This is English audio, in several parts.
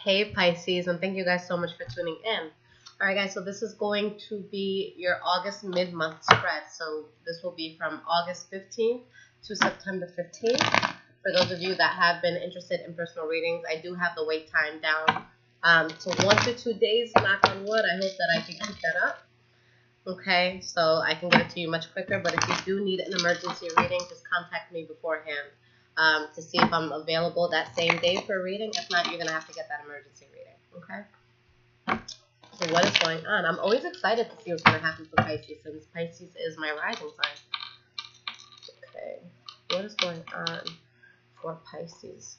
Hey Pisces, and thank you guys so much for tuning in. Alright guys, so this is going to be your August mid-month spread. So this will be from August 15th to September 15th. For those of you that have been interested in personal readings, I do have the wait time down to 1 to 2 days, knock on wood. I hope that I can keep that up. Okay, so I can get it to you much quicker, but if you do need an emergency reading, just contact me beforehand to see if I'm available that same day for a reading. If not, you're going to have to get that emergency reading, okay? So what is going on? I'm always excited to see what's going to happen for Pisces, since Pisces is my rising sign. Okay, what is going on for Pisces?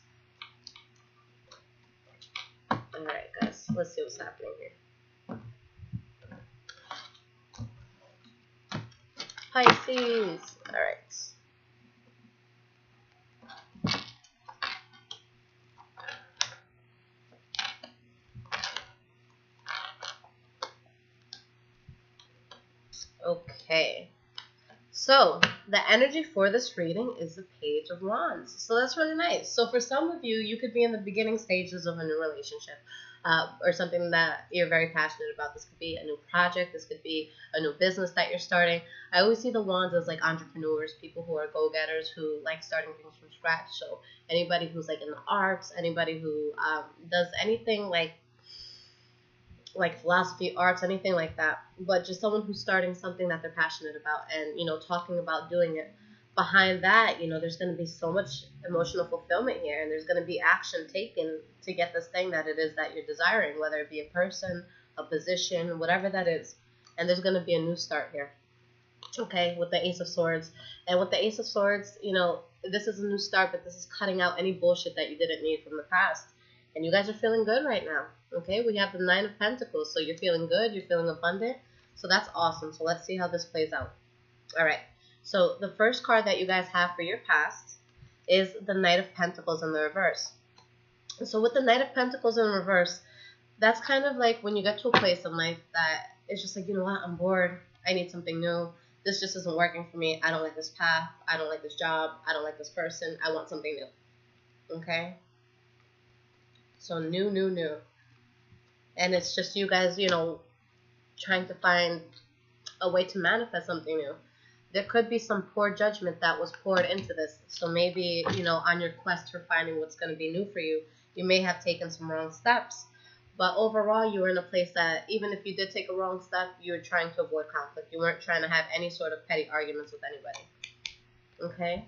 Alright guys, let's see what's happening here. Pisces. All right. Okay. So the energy for this reading is the Page of Wands. So that's really nice. So for some of you, you could be in the beginning stages of a new relationship. Or something that you're very passionate about. This could be a new project. This could be a new business that you're starting. I always see the wands as like entrepreneurs, people who are go-getters, who like starting things from scratch. So anybody who's like in the arts, anybody who does anything like philosophy, arts, anything like that. But just someone who's starting something that they're passionate about and, you know, talking about doing it. Behind that, you know, there's going to be so much emotional fulfillment here, and there's going to be action taken to get this thing that it is that you're desiring, whether it be a person, a position, whatever that is. And there's going to be a new start here, okay, with the Ace of Swords. And with the Ace of Swords, you know, this is a new start, but this is cutting out any bullshit that you didn't need from the past. And you guys are feeling good right now, okay? We have the Nine of Pentacles, so you're feeling good, you're feeling abundant. So that's awesome. So let's see how this plays out. All right. So the first card that you guys have for your past is the Knight of Pentacles in the reverse. So with the Knight of Pentacles in reverse, that's kind of like when you get to a place in life that it's just like, you know what, I'm bored. I need something new. This just isn't working for me. I don't like this path. I don't like this job. I don't like this person. I want something new. Okay? So new. And it's just you guys, you know, trying to find a way to manifest something new. There could be some poor judgment that was poured into this. So maybe, you know, on your quest for finding what's going to be new for you, you may have taken some wrong steps. But overall, you were in a place that even if you did take a wrong step, you were trying to avoid conflict. You weren't trying to have any sort of petty arguments with anybody. Okay?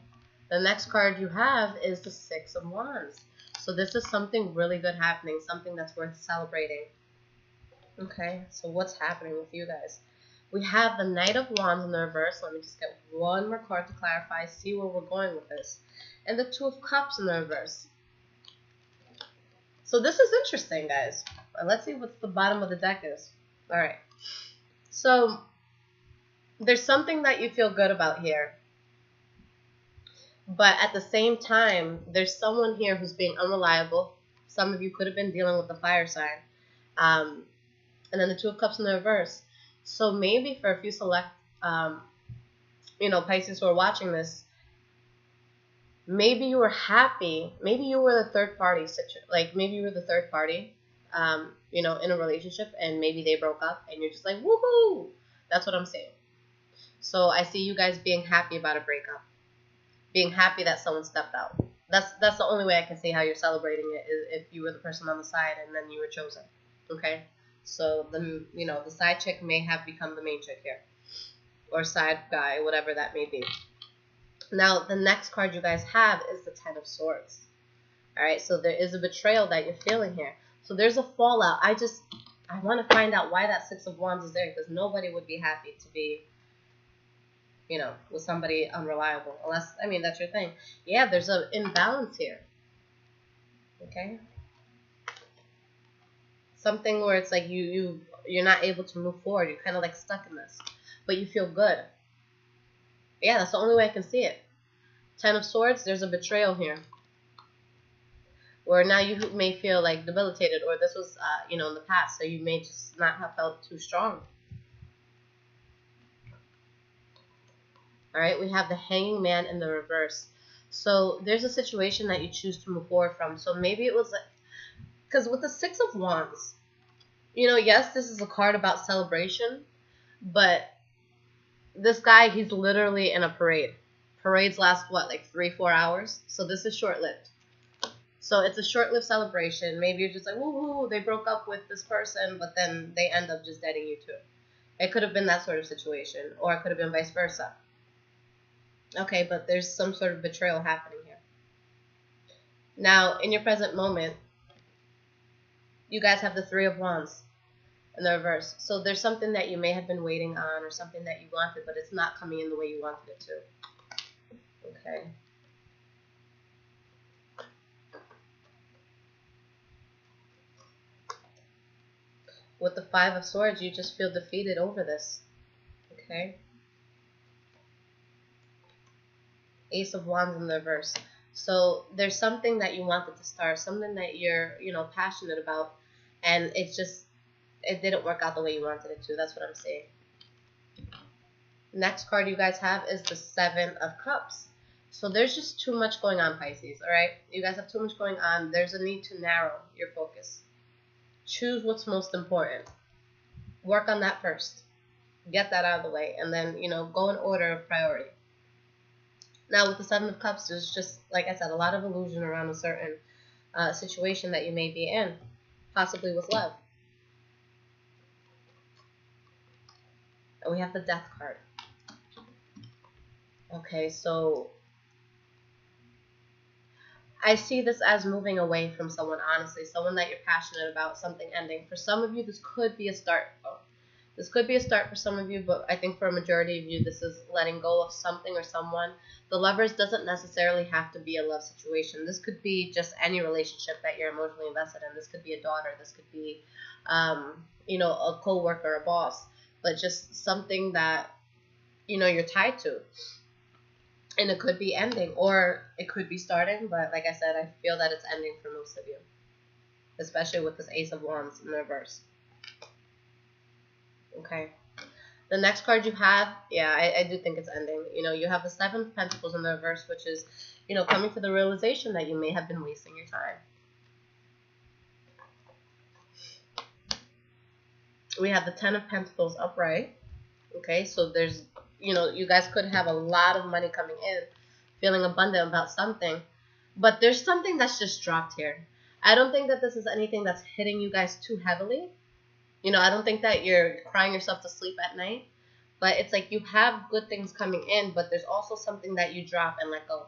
The next card you have is the Six of Wands. So this is something really good happening, something that's worth celebrating. Okay? So what's happening with you guys? We have the Knight of Wands in the reverse. Let me just get one more card to clarify, see where we're going with this. And the Two of Cups in the reverse. So this is interesting, guys. Let's see what the bottom of the deck is. All right. So there's something that you feel good about here. But at the same time, there's someone here who's being unreliable. Some of you could have been dealing with the fire sign. And then the Two of Cups in the reverse. So maybe for a few select, you know, Pisces who are watching this, maybe you were happy. Maybe you were the third party, like maybe you were the third party, you know, in a relationship, and maybe they broke up, and you're just like, woohoo! That's what I'm saying. So I see you guys being happy about a breakup, being happy that someone stepped out. That's the only way I can see how you're celebrating it, is if you were the person on the side and then you were chosen. Okay. So the, you know, the side chick may have become the main chick here, or side guy, whatever that may be. Now the next card you guys have is the Ten of Swords. All right, so there is a betrayal that you're feeling here. So there's a fallout. I want to find out why that Six of Wands is there, because nobody would be happy to be, you know, with somebody unreliable, unless, I mean, that's your thing. Yeah, there's an imbalance here. Okay. Something where it's like you're not able to move forward. You're kind of like stuck in this, but you feel good. Yeah, that's the only way I can see it. Ten of Swords, there's a betrayal here. Or now you may feel like debilitated, or this was, you know, in the past, so you may just not have felt too strong. All right, we have the Hanging Man in the reverse. So there's a situation that you choose to move forward from. So maybe it was Because with the Six of Wands, you know, yes, this is a card about celebration, but this guy, he's literally in a parade. Parades last, what, like 3-4 hours? So this is short-lived. So it's a short-lived celebration. Maybe you're just like, woo, they broke up with this person, but then they end up just deading you too. It could have been that sort of situation, or it could have been vice versa. Okay, but there's some sort of betrayal happening here. Now, in your present moment, you guys have the Three of Wands in the reverse. So there's something that you may have been waiting on, or something that you wanted, but it's not coming in the way you wanted it to. Okay. With the Five of Swords, you just feel defeated over this. Okay. Ace of Wands in the reverse. So there's something that you wanted to start, something that you're, you know, passionate about, and it didn't work out the way you wanted it to. That's what I'm saying. Next card you guys have is the Seven of Cups. So there's just too much going on, Pisces, all right? You guys have too much going on. There's a need to narrow your focus. Choose what's most important. Work on that first. Get that out of the way, and then, you know, go in order of priority. Now, with the Seven of Cups, there's just, like I said, a lot of illusion around a certain situation that you may be in, possibly with love. And we have the Death card. Okay, so I see this as moving away from someone, honestly, someone that you're passionate about, something ending. For some of you, this could be a start. This could be a start for some of you, but I think for a majority of you, this is letting go of something or someone. The Lovers doesn't necessarily have to be a love situation. This could be just any relationship that you're emotionally invested in. This could be a daughter. This could be, you know, a co-worker, a boss, but just something that, you know, you're tied to. And it could be ending, or it could be starting, but like I said, I feel that it's ending for most of you, especially with this Ace of Wands in the reverse. Okay. The next card you have, yeah, I do think it's ending. You know, you have the Seven of Pentacles in the reverse, which is, you know, coming to the realization that you may have been wasting your time. We have the Ten of Pentacles upright. Okay, so there's, you know, you guys could have a lot of money coming in, feeling abundant about something, but there's something that's just dropped here. I don't think that this is anything that's hitting you guys too heavily. You know, I don't think that you're crying yourself to sleep at night, but it's like you have good things coming in, but there's also something that you drop and let go.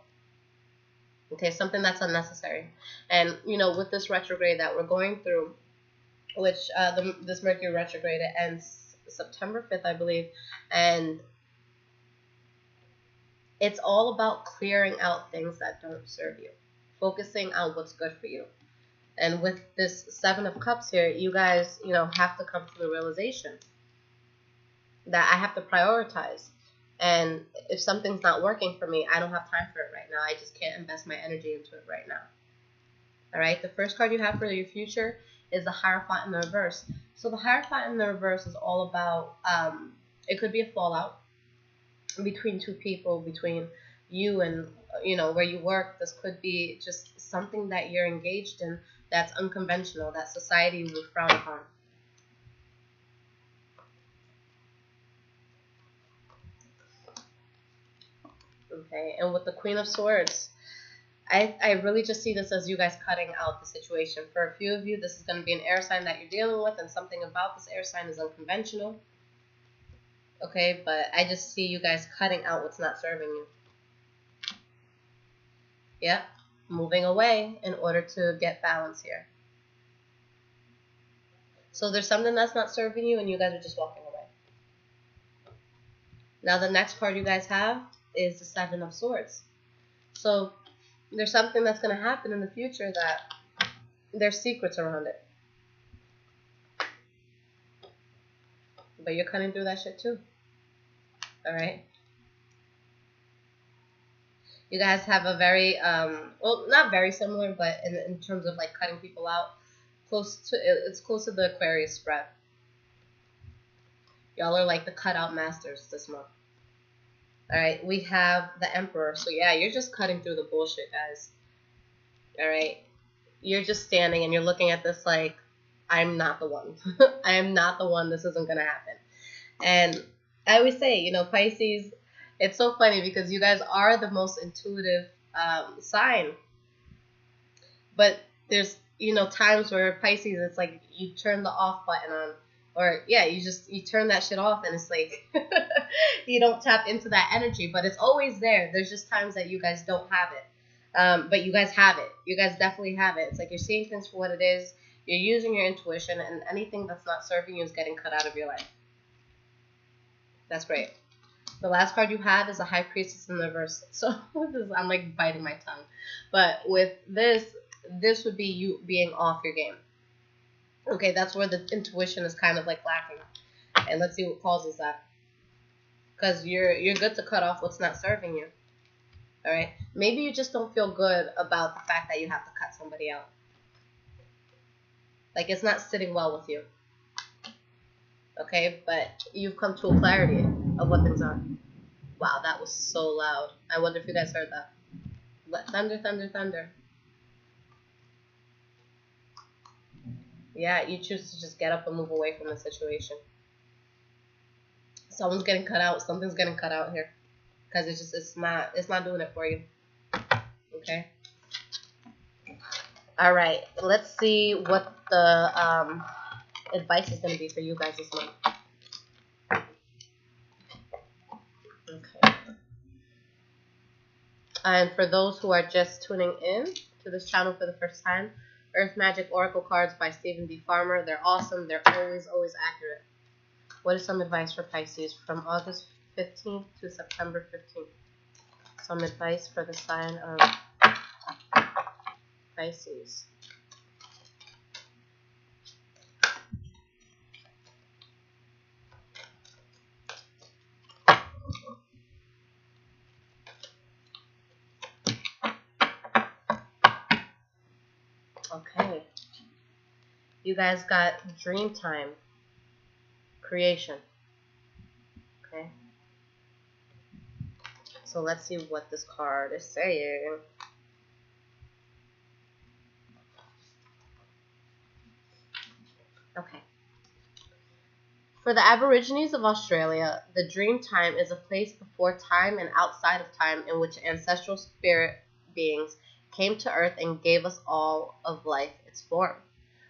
Okay, something that's unnecessary. And, you know, with this retrograde that we're going through, which this Mercury retrograde, it ends September 5th, I believe, and it's all about clearing out things that don't serve you, focusing on what's good for you. And with this Seven of Cups here, you guys, you know, have to come to the realization that I have to prioritize. And if something's not working for me, I don't have time for it right now. I just can't invest my energy into it right now. All right, the first card you have for your future is the Hierophant in the reverse. So the Hierophant in the reverse is all about, it could be a fallout between two people, between you and, you know, where you work. This could be just something that you're engaged in that's unconventional, that society would frown upon. Okay, and with the Queen of Swords, I really just see this as you guys cutting out the situation. For a few of you, this is going to be an air sign that you're dealing with, and something about this air sign is unconventional. Okay, but I just see you guys cutting out what's not serving you. Yep, moving away in order to get balance here. So there's something that's not serving you, and you guys are just walking away. Now the next card you guys have is the Seven of Swords. So there's something that's going to happen in the future that there's secrets around it. But you're cutting through that shit too. Alright? You guys have a very, well, not very similar, but in terms of like cutting people out, it's close to the Aquarius spread. Y'all are like the cutout masters this month. Alright, we have the Emperor. So yeah, you're just cutting through the bullshit, guys. Alright? you're just standing and you're looking at this like, I'm not the one. I am not the one. This isn't going to happen. And I always say, Pisces, it's so funny because you guys are the most intuitive sign. But there's, times where Pisces, it's like you turn the off button on. Or, yeah, you turn that shit off and it's like you don't tap into that energy. But it's always there. There's just times that you guys don't have it. But you guys have it. You guys definitely have it. It's like you're seeing things for what it is. You're using your intuition, and anything that's not serving you is getting cut out of your life. That's great. The last card you have is a High Priestess in the reverse. So I'm like biting my tongue. But with this would be you being off your game. Okay, that's where the intuition is kind of like lacking. And let's see what causes that. Because you're good to cut off what's not serving you. All right? Maybe you just don't feel good about the fact that you have to cut somebody out. Like, it's not sitting well with you. Okay? But you've come to a clarity of what things are. Wow, that was so loud. I wonder if you guys heard that. But thunder, thunder, thunder. Yeah, you choose to just get up and move away from the situation. Someone's getting cut out. Something's getting cut out here. Because it's not doing it for you. Okay? All right. Let's see what the advice is going to be for you guys this month. Okay. And for those who are just tuning in to this channel for the first time, Earth Magic Oracle cards by Stephen D. Farmer. They're awesome. They're always accurate. What is some advice for Pisces from August 15th to September 15th? Some advice for the sign of Pisces. Okay. You guys got dream time, creation. Okay. So let's see what this card is saying. Okay. For the Aborigines of Australia, the dream time is a place before time and outside of time in which ancestral spirit beings came to Earth and gave us all of life its form.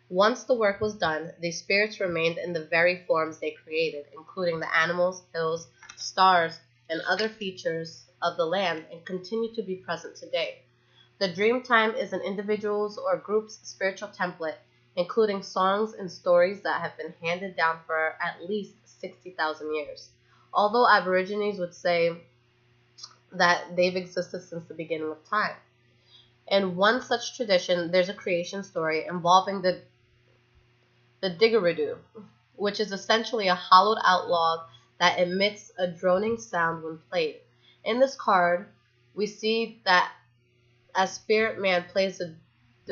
Once the work was done, these spirits remained in the very forms they created, including the animals, hills, stars, and other features of the land, and continue to be present today. The dream time is an individual's or group's spiritual template, including songs and stories that have been handed down for at least 60,000 years. Although Aborigines would say that they've existed since the beginning of time. In one such tradition, there's a creation story involving the didgeridoo, which is essentially a hollowed-out log that emits a droning sound when played. In this card, we see that as Spirit Man plays a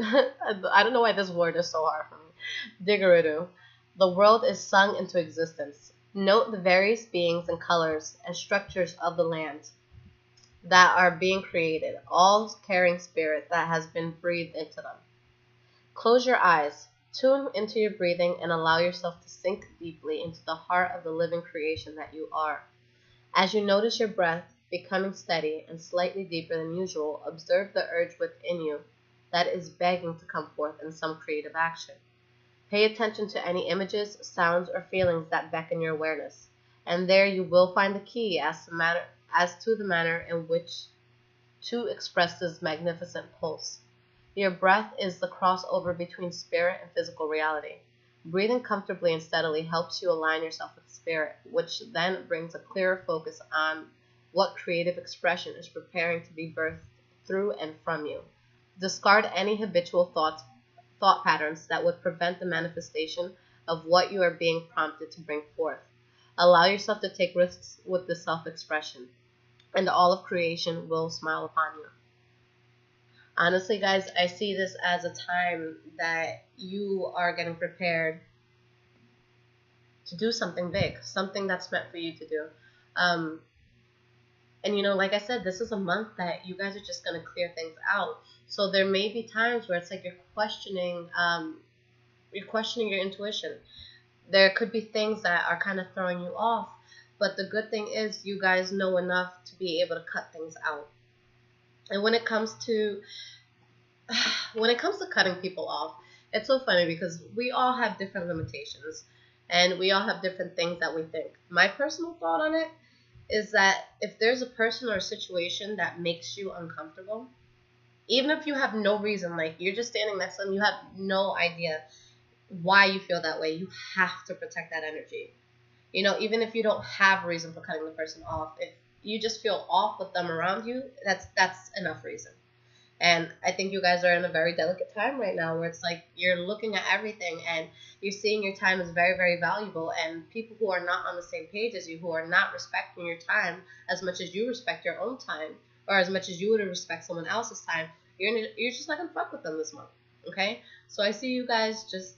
I don't know why this word is so hard for me. Didgeridoo. The world is sung into existence. Note the various beings and colors and structures of the land that are being created, all carrying spirit that has been breathed into them. Close your eyes, tune into your breathing, and allow yourself to sink deeply into the heart of the living creation that you are. As you notice your breath becoming steady and slightly deeper than usual, observe the urge within you that is begging to come forth in some creative action. Pay attention to any images, sounds, or feelings that beckon your awareness, and there you will find the key as to the manner in which to express this magnificent pulse. Your breath is the crossover between spirit and physical reality. Breathing comfortably and steadily helps you align yourself with spirit, which then brings a clearer focus on what creative expression is preparing to be birthed through and from you. Discard any habitual thought patterns that would prevent the manifestation of what you are being prompted to bring forth. Allow yourself to take risks with the self-expression, and all of creation will smile upon you. Honestly, guys, I see this as a time that you are getting prepared to do something big, something that's meant for you to do. And like I said, this is a month that you guys are just going to clear things out. So there may be times where it's like you're questioning your intuition. There could be things that are kind of throwing you off, but the good thing is you guys know enough to be able to cut things out. And when it comes to cutting people off, it's so funny because we all have different limitations and we all have different things that we think. My personal thought on it is that if there's a person or a situation that makes you uncomfortable, even if you have no reason, like you're just standing next to them, you have no idea why you feel that way, you have to protect that energy. You know, even if you don't have a reason for cutting the person off, if you just feel off with them around you, that's enough reason. And I think you guys are in a very delicate time right now where it's like you're looking at everything and you're seeing your time is very, very valuable. And people who are not on the same page as you, who are not respecting your time as much as you respect your own time, or as much as you would respect someone else's time, you're just not going to fuck with them this month. Okay? So I see you guys just,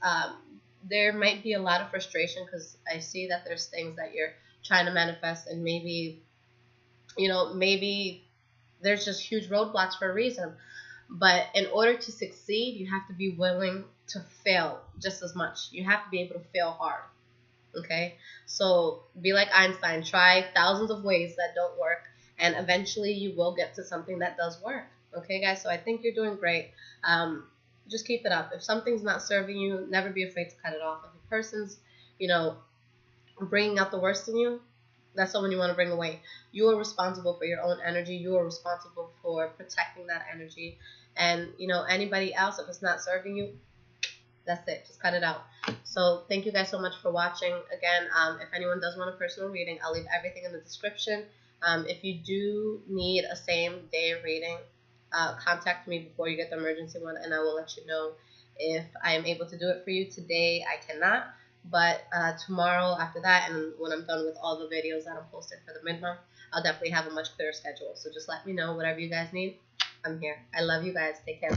there might be a lot of frustration because I see that there's things that you're trying to manifest, and maybe, maybe there's just huge roadblocks for a reason. But in order to succeed, you have to be willing to fail just as much. You have to be able to fail hard. Okay? So be like Einstein. Try thousands of ways that don't work, and eventually you will get to something that does work. Okay, guys? So I think you're doing great. Just keep it up. If something's not serving you, never be afraid to cut it off. If a person's, bringing out the worst in you, that's someone you want to bring away. You are responsible for your own energy. You are responsible for protecting that energy. And, anybody else, if it's not serving you, that's it. Just cut it out. So thank you guys so much for watching. Again, if anyone does want a personal reading, I'll leave everything in the description. If you do need a same-day reading, contact me before you get the emergency one, and I will let you know if I am able to do it for you. Today, I cannot. But tomorrow, after that, and when I'm done with all the videos that I'm posting for the mid-month, I'll definitely have a much clearer schedule. So just let me know whatever you guys need. I'm here. I love you guys. Take care.